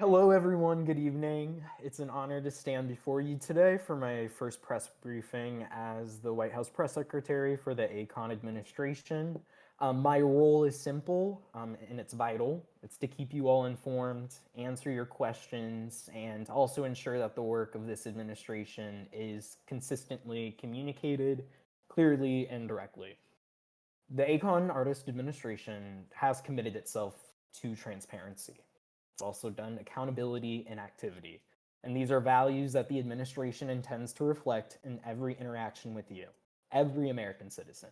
Hello, everyone. Good evening. It's an honor to stand before you today for my first press briefing as the White House press secretary for the aCon administration. My role is simple and it's vital. It's to keep you all informed, answer your questions, and also ensure that the work of this administration is consistently communicated clearly and directly. The aConArtist administration has committed itself to transparency. It's also done accountability and activity. And these are values that the administration intends to reflect in every interaction with you, every American citizen.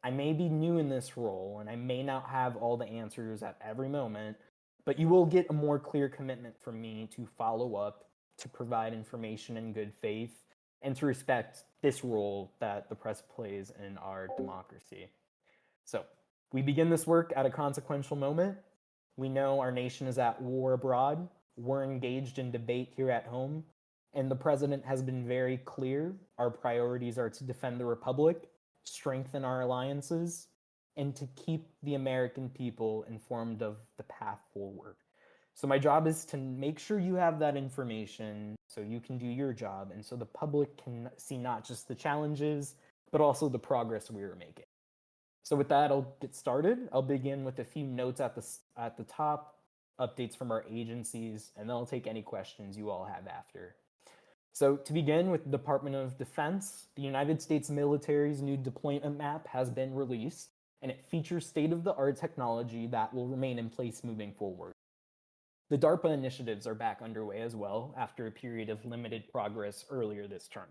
I may be new in this role and I may not have all the answers at every moment, but you will get a more clear commitment from me to follow up, to provide information in good faith, and to respect this role that the press plays in our democracy. So, we begin this work at a consequential moment. We know our nation is at war abroad. We're engaged in debate here at home. And the president has been very clear. Our priorities are to defend the republic, strengthen our alliances, and to keep the American people informed of the path forward. So my job is to make sure you have that information so you can do your job and so the public can see not just the challenges, but also the progress we are making. So with that, I'll get started. I'll begin with a few notes at the top, updates from our agencies, and then I'll take any questions you all have after. So to begin with the Department of Defense, the United States military's new deployment map has been released, and it features state-of-the-art technology that will remain in place moving forward. The DARPA initiatives are back underway as well after a period of limited progress earlier this term.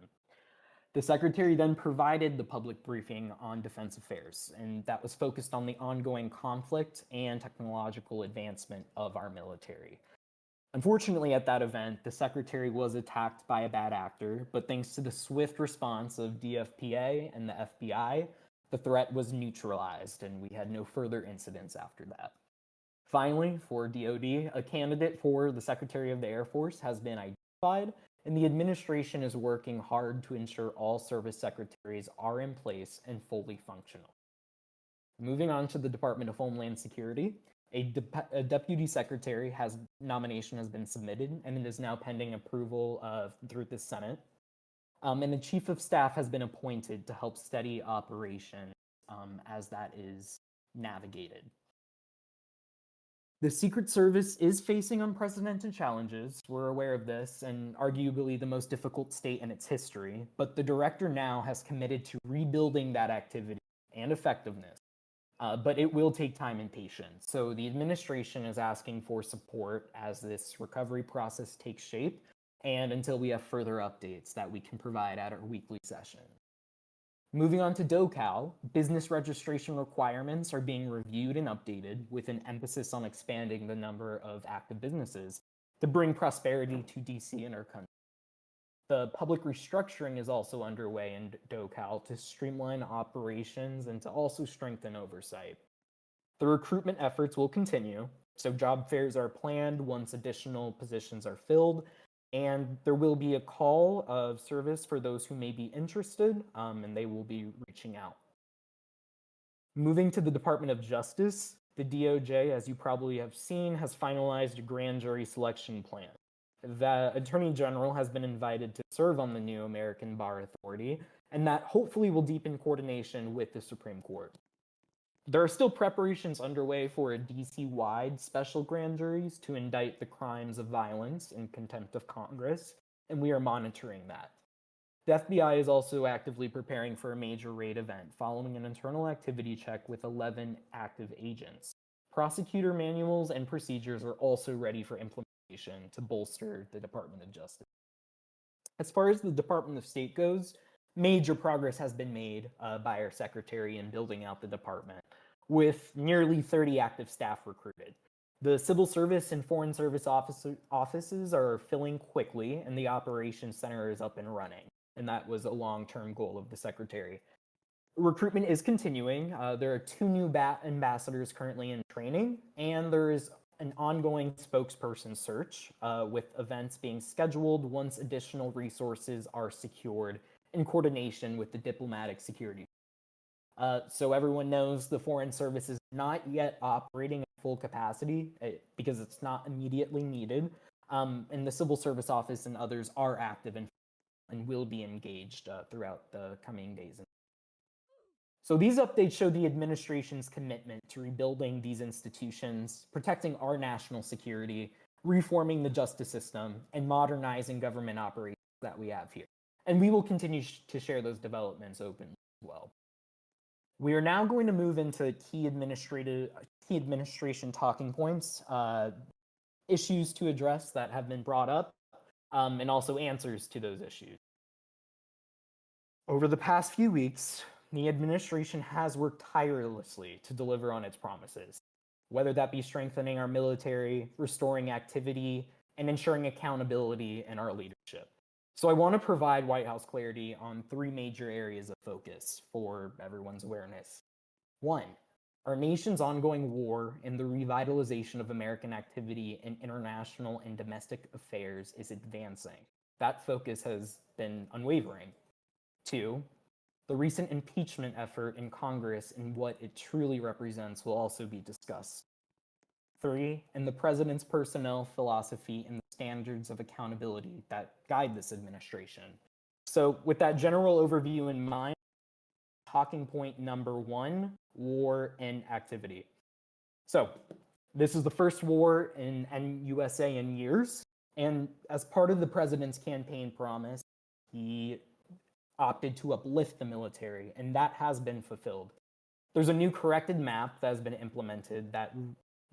The Secretary then provided the public briefing on defense affairs, and that was focused on the ongoing conflict and technological advancement of our military. Unfortunately, at that event, the Secretary was attacked by a bad actor, but thanks to the swift response of DFPA and the FBI, the threat was neutralized, and we had no further incidents after that. Finally, for DoD, a candidate for the Secretary of the Air Force has been identified, and the administration is working hard to ensure all service secretaries are in place and fully functional. Moving on to the Department of Homeland Security, a deputy secretary nomination has been submitted, and it is now pending approval through the Senate. And the chief of staff has been appointed to help steady operations as that is navigated. The Secret Service is facing unprecedented challenges. We're aware of this, and arguably the most difficult state in its history, but the director now has committed to rebuilding that activity and effectiveness. But it will take time and patience. So the administration is asking for support as this recovery process takes shape, and until we have further updates that we can provide at our weekly session. Moving on to DoCal, business registration requirements are being reviewed and updated with an emphasis on expanding the number of active businesses to bring prosperity to DC and our country. The public restructuring is also underway in DoCal to streamline operations and to also strengthen oversight. The recruitment efforts will continue, so job fairs are planned once additional positions are filled, and there will be a call of service for those who may be interested, and they will be reaching out. Moving to the Department of Justice, the DOJ, as you probably have seen, has finalized a grand jury selection plan. The Attorney General has been invited to serve on the new American Bar Authority, and that hopefully will deepen coordination with the Supreme Court. There are still preparations underway for a DC-wide special grand juries to indict the crimes of violence and contempt of Congress, and we are monitoring that. The FBI is also actively preparing for a major raid event following an internal activity check with 11 active agents. Prosecutor manuals and procedures are also ready for implementation to bolster the Department of Justice. As far as the Department of State goes, major progress has been made by our secretary in building out the department, with nearly 30 active staff recruited. The Civil Service and Foreign Service offices are filling quickly, and the Operations Center is up and running, and that was a long-term goal of the secretary. Recruitment is continuing. There are 2 new ambassadors currently in training, and there is an ongoing spokesperson search, with events being scheduled once additional resources are secured in coordination with the diplomatic security. So everyone knows the Foreign Service is not yet operating at full capacity because it's not immediately needed. And the Civil Service Office and others are active and will be engaged throughout the coming days. So these updates show the administration's commitment to rebuilding these institutions, protecting our national security, reforming the justice system, and modernizing government operations that we have here. And we will continue to share those developments openly as well. We are now going to move into key administration talking points, issues to address that have been brought up, and also answers to those issues. Over the past few weeks, the administration has worked tirelessly to deliver on its promises, whether that be strengthening our military, restoring activity, and ensuring accountability in our leadership. So I want to provide White House clarity on 3 major areas of focus for everyone's awareness. 1, our nation's ongoing war and the revitalization of American activity in international and domestic affairs is advancing. That focus has been unwavering. 2, the recent impeachment effort in Congress and what it truly represents will also be discussed. 3, and the president's personnel philosophy and the standards of accountability that guide this administration. So with that general overview in mind, talking point number 1, war and activity. So this is the first war in USA in years, and as part of the president's campaign promise, he opted to uplift the military, and that has been fulfilled. There's a new corrected map that has been implemented that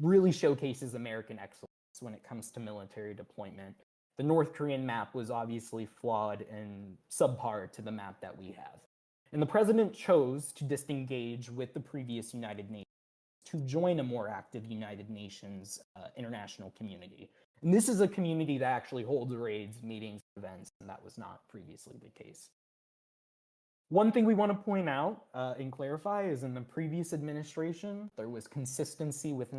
really showcases American excellence when it comes to military deployment. The North Korean map was obviously flawed and subpar to the map that we have. And the president chose to disengage with the previous United Nations to join a more active United Nations international community. And this is a community that actually holds raids, meetings, events, and that was not previously the case. One thing we want to point out and clarify is in the previous administration, there was consistency with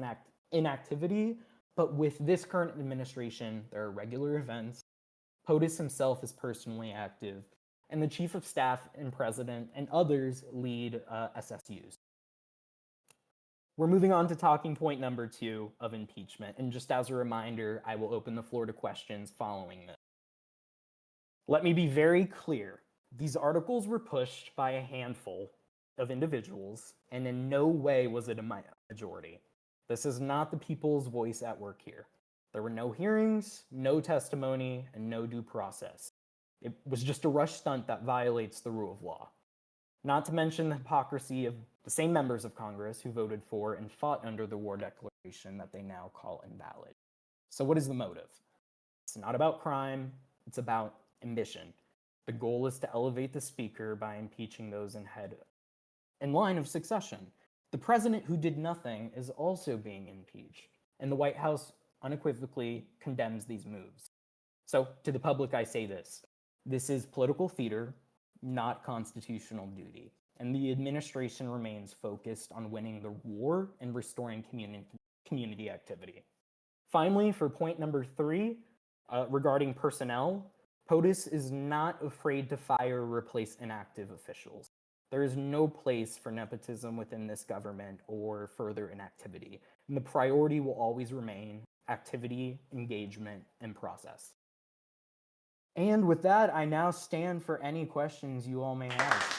inactivity, but with this current administration, there are regular events. POTUS himself is personally active, and the chief of staff and president and others lead SSUs. We're moving on to talking point number 2 of impeachment, and just as a reminder, I will open the floor to questions following this. Let me be very clear. These articles were pushed by a handful of individuals, and in no way was it a majority. This is not the people's voice at work here. There were no hearings, no testimony, and no due process. It was just a rush stunt that violates the rule of law. Not to mention the hypocrisy of the same members of Congress who voted for and fought under the war declaration that they now call invalid. So what is the motive? It's not about crime, it's about ambition. The goal is to elevate the speaker by impeaching those in line of succession. The president who did nothing is also being impeached, and the White House unequivocally condemns these moves. So to the public, I say this. This is political theater, not constitutional duty, and the administration remains focused on winning the war and restoring community activity. Finally, for point number 3, regarding personnel, POTUS is not afraid to fire or replace inactive officials. There is no place for nepotism within this government or further inactivity, and the priority will always remain activity, engagement, and process. And with that, I now stand for any questions you all may have.